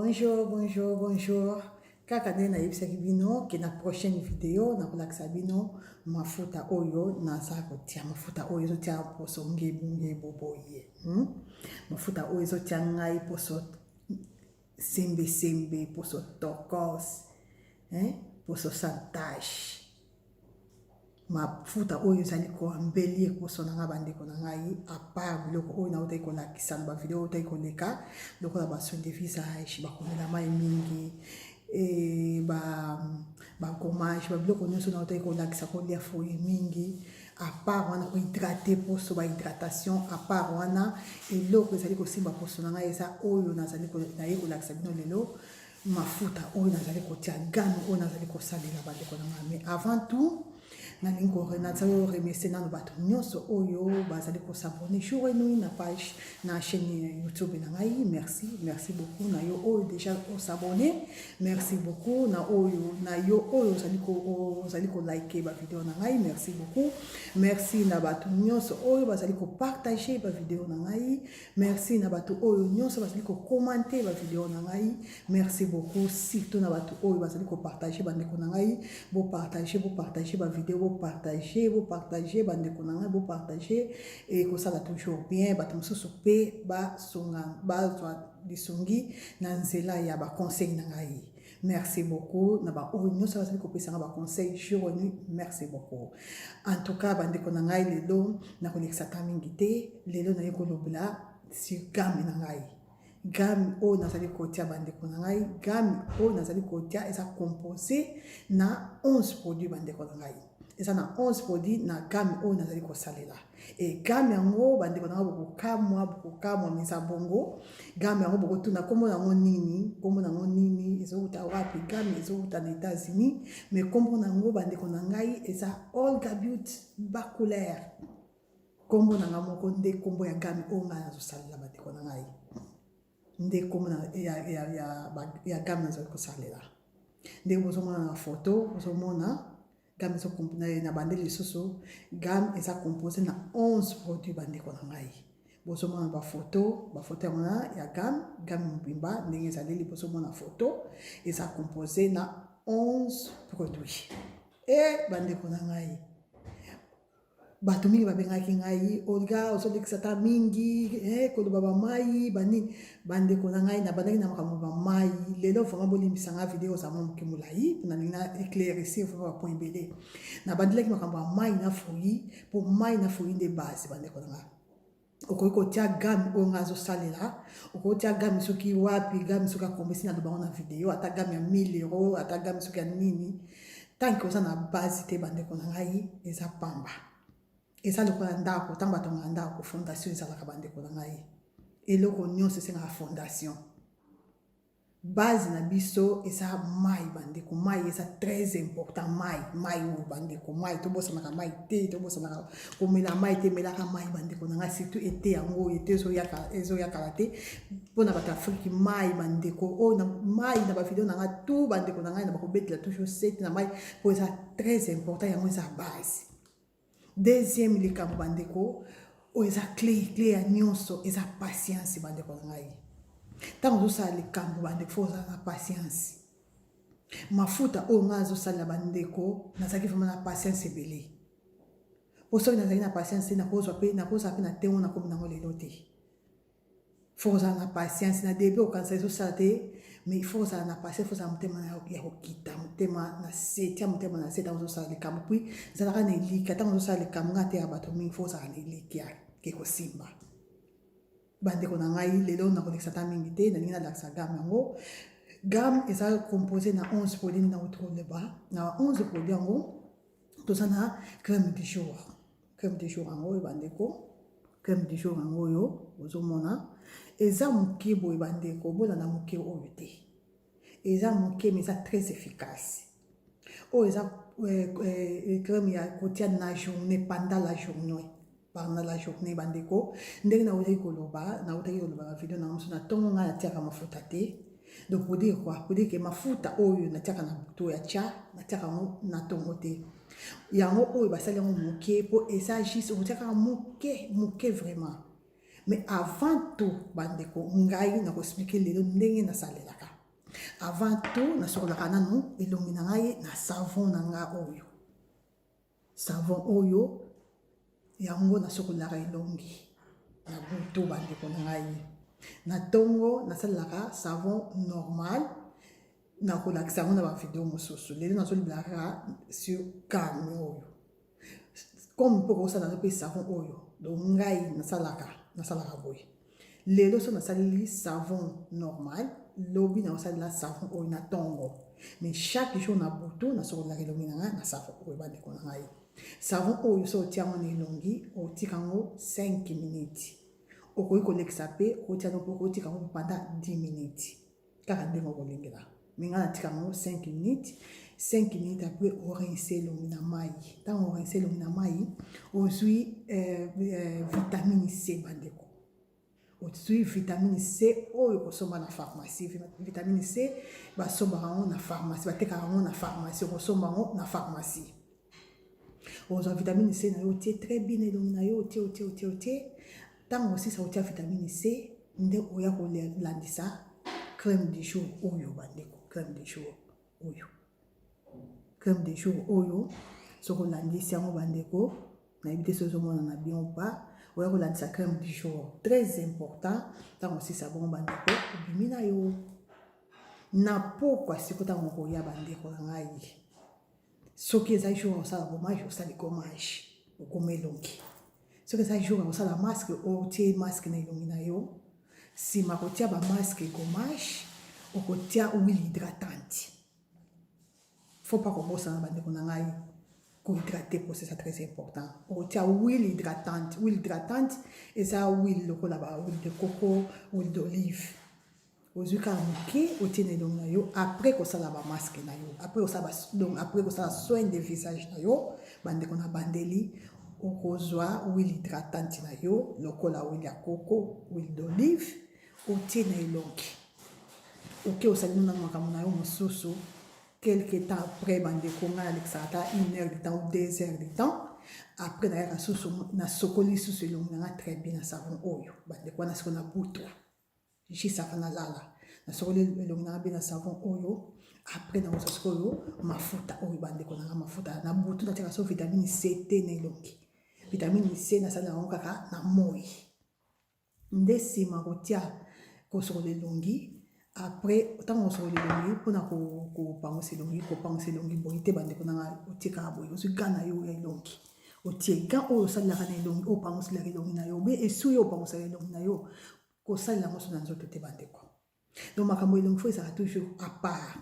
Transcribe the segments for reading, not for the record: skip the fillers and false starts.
Bonjour. Kaka nde nayebisa bino ke na prochaine vidéo nakolakisa bino mafuta oyo naza kotia mafuta oyo ezotia poso ngebu boye. Mafuta oyo ezotia ngai poso sembe poso tokos, poso santage. Mafuta oyo ezali koambeli poso na nga bandeko na ngai apart biloko oyo nautaki kolakisa na bavideo otaki koleka lokola basoin de visage bakomela mai mingi bagommage babiloko nyonso nautaki kolakisa kolia fruit mingi apart wana kohydrate poso bahydratation apart wana eloko ezali kosimba poso na ngai eza oyo naye kolakisa bino lelo mafuta oyo nazali kotia gamme oyo nazali kosalela bandeko na ngai. Mais avant tout nazali remercier nano bato nyonso oyo bazali kosabone jour et nuit na page na chaîne YouTube na ngai. Merci beaucoup na yo oyo déjà osabone, merci beaucoup na yo oyo ozali ko like ba vidéo na ngai, merci beaucoup. Merci na bato nyonso oyo bazali ko partager ba vidéo na ngai, merci na bato oyo nyonso bazali ko commenter ba vidéo na ngai, merci beaucoup. Surtout na bato oyo bazali ko partager bandeko na ngai, bo partager ba vidéo, partager bandeko na ngai, bo partager et que ça va toujours bien bato mosusu pe bazwa lisongi na nzela ya ba conseil na ngai. Merci beaucoup na ba oyo nyonso bazali kopesa ba conseil jour et nuit, merci beaucoup. En tout cas bandeko na ngai lelo na kolekisa mingi te, lelo na yeko lobela sur gamme na ngai. Gamme oyo nazali kotia bandeko na ngai, gamme oyo nazali kotia eza composé na 11 produits bandeko na ngai. Eza na 11 produits na gamme oyo nazali kosalela. Et gamme yango bandeko na ngai bokokamwa misa bongo. Gamme yango bokotuna kombo nango nini ezouta wapi, gamme ezouta na États-Unis, mais kombo nango bandeko na ngai eza Olga Beauty Baculaire. Kombo nanga moko nde kombo ya gamme oyo ngai nazosalela bandeko na ngai. Nde kombo ya gamme nazali kosalela. Nde bozomona na photo, bozomona gamme na bandeli lisusu, gamme eza composé na 11 produits bandeko na ngai. Bozomona ba photo yango ya gamme mobimba ndenge ezaleli, bozomona photo eza composé na 11 produits. Et bandeko na ngai bato mingi babengaki ngai Olga ozolekisa ta mingi koloba ba mai bani bandeko na ngai na bandaki na makambo ba mai lelo vraiment bolimbisa nga vidéo za moke molai na nina éclaircir vraiment ba point belé na bandaki makambo ba mai na fruit pour mai na fruit de base bandeko na ngai. Okoki kotia gamme oyo nga azosalela, okoki kotia gamme soki wapi, gamme soki akombesi na lobango na vidéo, ata gamme ya 1000 €, ata gamme soki ya nini, tant que oza na base te bandeko na ngai eza pamba. Eza lokola ndako, ntango batonga ndako fondation ezalaka bandeko na ngai. Eloko nyonso esengaka fondation. Base na biso eza mai bandeko, mai eza très important, mai oyo bandeko, mai tobosanaka mai te, tobosanaka komela mai te, melaka mai bandeko na ngai, surtout ete yango, ete ezoyakala te, mpona bato Afrique mai bandeko, oyo na mai na bavideo na ngai, tout bandeko na ngai na bakobetela toujours sete na mai, po eza très important, yango eza base. Deuxième likambo bandeko, oyo eza clé ya nyonso, eza patience bandeko na ngai. Tango ozosala likambo bandeko fo ozala na patience. Mafuta oyo nga azosalela bandeko nazalaki vraiment na patience ebele. Po soki nazalaki na patience te nakozala pe na ntengo nakomi nango lelo te. Fo ozala na patience na début okanisa ezosala te, mais il faut ozala na patience, fo ozala motema ya kokita, motema na se, tia motema na se tango ozosala likambo. Puis ezalaka na elika, tango ozosala likambo nga te ya bato mingi fo ozala na elika ke kosimba. Bandeko na ngai lelo nakolekisa ta mingi te, nalingi nalakisa gamme yango. Gamme eza composé na 11 produits na otoleba. Na 11 produits yango toza na crème du jour. Crème du jour yango oyo bandeko, crème du jour yango oyo ozomona eza moke boye bandeko, bona na moke oyo te. Eza moke mais eza très efficace. Oyo eza crème ya kotia na journée, pendant la journée bandeko. Ndenge na utaki koloba na video na mosu na tongo nga natiaka mafuta te. Donc pour dire quoi? Pour dire que mafuta oyo natiaka na buto ya tia, natiaka na tongo te. Yango oyo basali yango moke po eza juste otiaka moke vraiment. Mais avant tout bandeko ngai na ko expliquer lelo ndenge na salelaka. avant tout nasokolaka nanu elongi na ngai na savon na nga oyo savon oyo yango nasokolaka elongi na butu bandeko na ngai na ntongo nasalelaka savon normal nakolakisa yango na bavideo mosusu lelo nazolobelaka sur calme oyo comme mpo kosala mpe savon oyo donc ngai nasalaka boye lelo so nasaleli savon normal lobi nakosalela savon oyo na ntongo mais chaque jour na butu nasokolaka elongi na ngai na savon oyo bandeko na ngai savon oyo so otia yango na elongi otika yango 5 minutes okoki kolekisa mpe okotia yango mpe okotika yango pendant 10 minutes kaka ndenge okolingela mais ngai natika yango 5 minutes 5 minutes après orince elongi na mai ntango orince elongi na mai ozwi vitamine C bandeko ozwi vitamine C oyo kosomba na pharmacie vitamine C basombaka yango na pharmacie batekaka yango na pharmacie okosomba yango na pharmacie ozwa vitamine C na yo otie très bien elongi na yo otie ntango osisa otia vitamine C nde oya kolandisa crème du jour oyo bandeko crème du jour oyo soko olandisi yango bandeko nayebi te soki ozomona na bien ou pas oya kolandisa crème du jour très important ntango osisa bongo bandeko obimi na yo na pokwa siko ntango okoya bandeko na ngai soki eza jour osala gommage osali gommage okoma elongi soki eza jour osala masque otie masque na elongi na yo nsima kotia bamasque gommage okotia huile hydratante faut pas kobosana bandeko na ngai kohydrater po c'est très important okotia huile hydratante eza huile lokola ba huile de coco huile d'olive ozwi kaka moke otie na elongi na yo après kosala bamasque na yo après kosala soin de visage na yo bandeko na bandeli okozwa huile hydratante na yo lokola huile ya coco huile d'olive otie na elongi oke osali nuna makambo na yo mosusu quelque temps après bandeko ngai alekisaka ata 1 heure de temps ou 2 heures de temps après nayaka susu nasokoli susu elongi na nga très bien na savon oyo bandeko wana siko na butwa jisaka nalala nasokoli elongi na nga bien na savon oyo après nakosa sikoyo mafuta oyo bandeko na nga mafuta na butu natiaka so vitamine C te na elongi vitamine C nasalaka yango kaka na moi nde nsima kotia kosokola elongi après ntango osokola elongi mpona kopangwisa elongi boye te bandeko na nga otie kaka boye ozwi ga na yo ya elongi otie ga oyo osalelaka na elongi oyo opangwiselaka elongi na yo be esu oyo opangwisaka elongi na yo kosalela yango so na nzoto te bandeko donc makambo elongi fo ezalaka toujours à part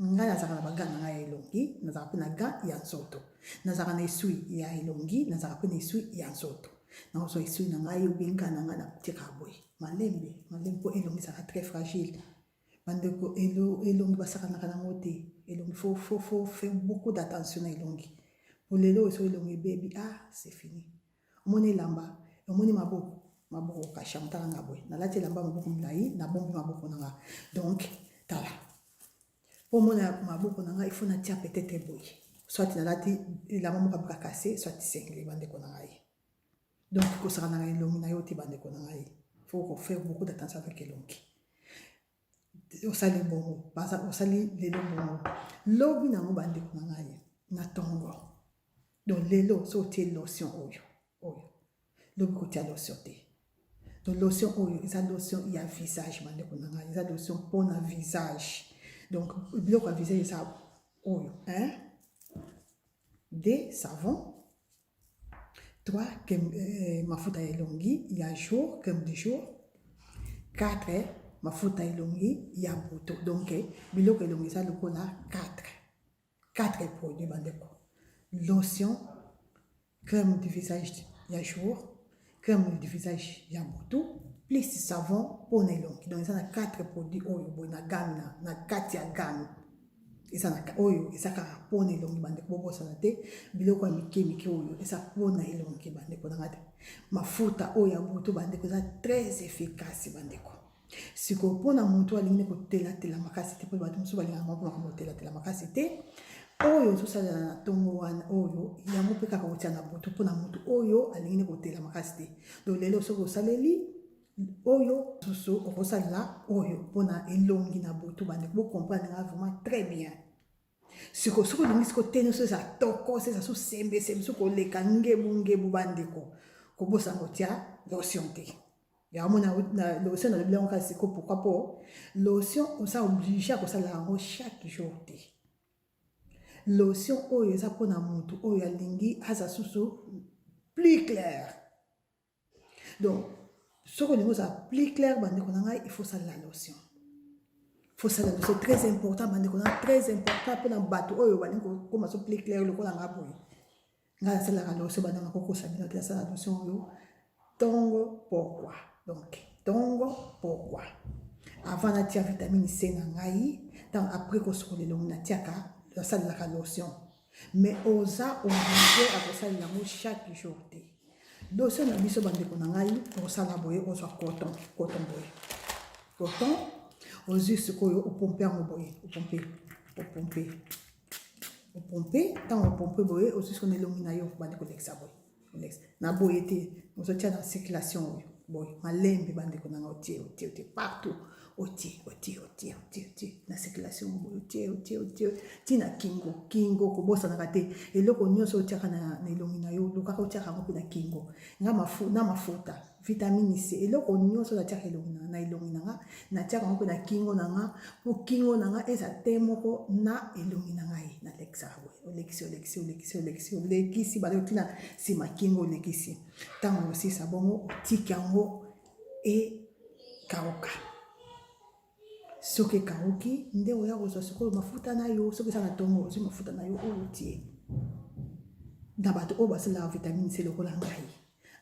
ngai nazalaka na baga na ngai ya elongi nazalaka mpe na ga ya nzoto nazalaka na esui ya elongi nazalaka mpe na esui ya nzoto nakozwa esui na ngai obenga na ngai natika boye malembe mpo elongi ezalaka très fragile bandeko elongi basakanaka nango te elongi faut faire beaucoup d'attention na elongi po lelo oyo so elongi ebebi c'est fini omoni elamba omoni maboko okasha motala nga boye nalati elamba maboko milai nabombi maboko na nga donc tala po omona maboko na nga ifo natia peut-être boye soit nalati elamba moko abika kase soit sengle bandeko na ngai donc kosaka na elongi na yo te bandeko na ngai faut faire beaucoup d'attention avec elongi osali bongo osali lelo bongo lobi nango bandeko na ngai na ntongo donc lelo so otie lotion oyo lobi kotia lotion te donc lotion oyo eza lotion ya visage bandeko na ngai eza lotion mpona visage donc biloko ya visage eza oyo 2 savon 3 mafuta ya elongi ya jour crème du jour 4 mafuta elongi ya buto donc biloko elongi eza lokola 4 produits bandeko lotion crème du visage ya jour crème du visage ya buto plus savon mpona elongi donc eza na 4 produits oyo boye na gamme na kati ya gamme eza na oyo eza kaka mpona elongi bandeko bobosana te biloko ya mike oyo eza mpona elongi bandeko na nga te mafuta oyo ya buto bandeko eza très efficace bandeko siko mpona moto alingi kotelatela makasi te mpo bato mosusu balingaka mpona kotelatela makasi te oyo ozosalela na ntongo wana oyo yango mpe kaka kotia na butu mpona moto oyo alingi kotela makasi te donc lelo soki osaleli oyo susu okosala oyo mpona elongi na butu bandeko bocomprendre nga vraiment très bien siko soki olingi siko teni so eza toko so eza so sembesembe soki oleka ngebu bandeko kobosango kotia lotion te yamona na lotion na lobi yango kasi siko pourquoi po lotion oza oblige akosala yango chaque jour te lotion oyo eza mpona motu oyo alingi aza susu plus clair donc soki olingi oza plus clair bandeko na ngai il faut sala la lotion. Faut ça, c'est très important, très important pour les bateaux. Oh, comment ça plus clair le coup dans la boue. Là, c'est la lotion, bah dans coco ça vient de la lotion yo. Tongo pourquoi? Donc tongo pourquoi? Avant la tia vitamine C na ngai, tant après qu'on se le long na tia ka, la salle la lotion. Mais osa obligé à ça la mou chaque jour. Lotion na biso bande ko na ngai, on ça la boue, on soit coton boue. Coton aux yeux ce qu'on pompe en boye, pomper, tant on pompe boye, aux yeux qu'on est l'ominayo, bande collexa boye, na boyete, on se tient dans la circulation boye, ma lembe bande qu'on a ôté partout, ôté, na circulation boye, ôté, tina kingo, kobosa na kate, et là qu'on y a sorti na l'ominayo, le kaka ôté à na kingo, na mafuta. Vitamine C et là on nyonso na tia elongina na elongina na tia ko na kingo nanga po kingo nanga eza temoko na elongina ngai na lexa lekisi ba tina si makingo lekisi tango si sabongo otikango e kauka soki kauki nde oya ko soko mafuta na yo soki sana tongo so mafuta na yo otie na bato o basala la vitamine C lokola ngai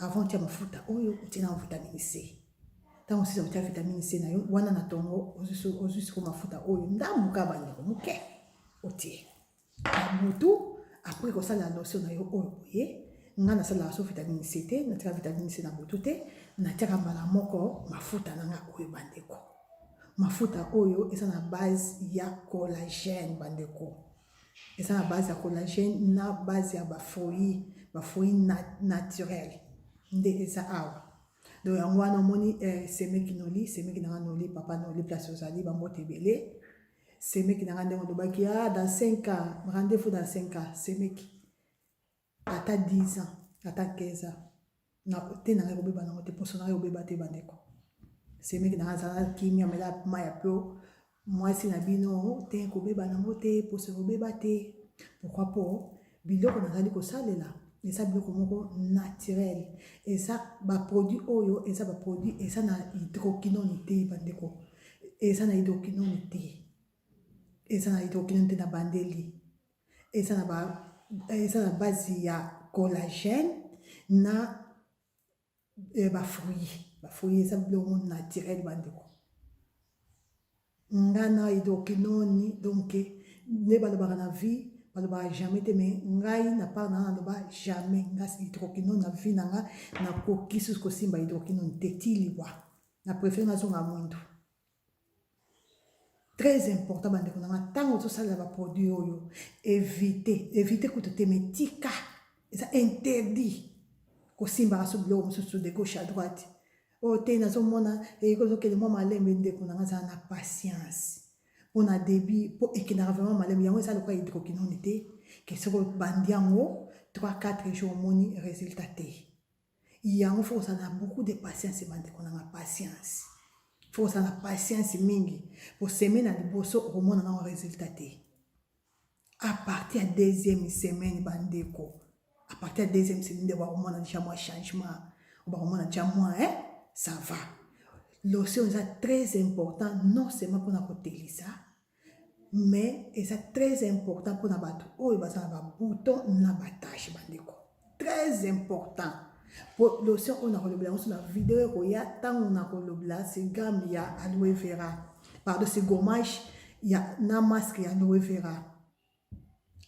avant tia mafuta oyo utina vitamine C tango sisa utia vitamine C na yo wana na tongo ozusu ko mafuta oyo ndamuka bandeko muke otie mutu après ko sala lotion na yo oyo boye nga na sala so vitamine C te na tia vitamine C na butu te na tia mbala moko mafuta na nga oyo bandeko mafuta oyo eza na base ya collagène bandeko eza na base ya collagène na base ya ba fruits naturels nde eza awa donc yango wana moni semeki na noli papa noli place ozali bambote ebele semeki na ndenge olobaki dans 5 ans rendez-vous dans 5 ans semeki ata 10 ans ata 15 ans na te na kobeba nango te poso na yo beba te bandeko semeki na zala kimia mela maya po mwasi na bino te kobeba nango te poso kobeba te pourquoi po biloko nazali kosalela eza biloko moko naturel eza baproduit oyo eza baproduit eza na hydroquinone te bandeko eza na hydroquinone te na bandeli eza na base ya collagène na bafruits eza biloko naturel bandeko nga na hydroquinone donc nde balobaka na vie balobaka jamais te mais ngai na part na loba jamais nga hydroquinone na vie na nga na koki susu kosimba hydroquinone te ti liwa na préféré nazonga mwindu très important bandeko na nga ntango tosalela baproduit oyo éviter kutu te mais tika eza interdit kosimbaka so biloko mosusu de gauche à droite oyo te nazomona ekozokende mwa malembe ndeko na nga zala na patience mpona débit mpo ekendaka vraiment malembe yango eza lokola hydroquinone te ke soki bandi yango 3-4 jours omoni résultat te yango fo kozala na beaucoup de patience bandeko na nga patience fo kozala na patience mingi po semaine na liboso okomona nango résultat te à partir ya 2e semaine bandeko à partir ya 2e semaine nde bakomona déjà mwa changement bakomona déjà mwa ça va. Lotion est très important, non seulement pour notre côté mais c'est très important pour notre bateau. Oh, il va avoir bouton na batache bandeko. Très important. Pour lotion on a relobé sur la vidéo il y a tant on a relobé c'est gamme il y a aloe vera. Pardon, c'est gommage, il y a na masque il y a aloe vera.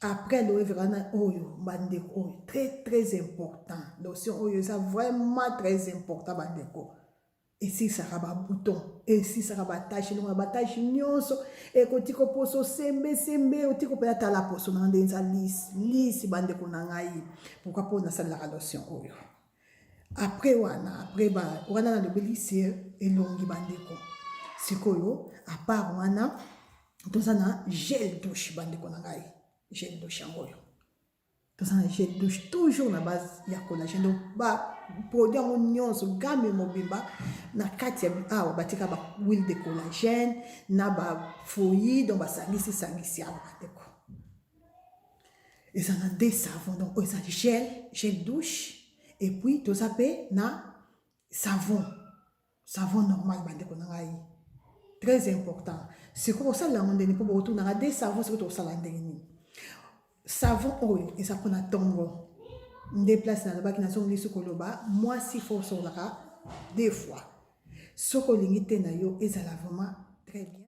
Après aloe vera na oyo bandeko, très important. Lotion oyo c'est vraiment très important bandeko. Et si ça va un bouton, et si ça va tâche, nous va tâche nyonso, et quand tu poso sembe, tu peux pas la poso dans des lisse bande qu'on a pourquoi pas on a ça la lotion oyo. après wana na lobeli c'est elongi bandeko sikoyo à part wana toza na gel douche bandeko na ngai gel douche yango yo toza na gel douche toujours na base ya collagène donc ba produit yango nyonso gamme mobimba na kati ya awa batika ba huile de collagène na ba fouillis donc basangisi awa bandeko eza na des savons donc eza gel douche et puis toza pe na savon normal bandeko na ngai très important sikoyo osala yango ndeni mpo bokotunaka des savons sikoyo tokosala ndenge nini savon oyo eza mpona ntongo nde place nalobaki nazongeli soki koloba mwasi fo osololaka 2 fois soki olingi te na yo ezala vraiment très bien.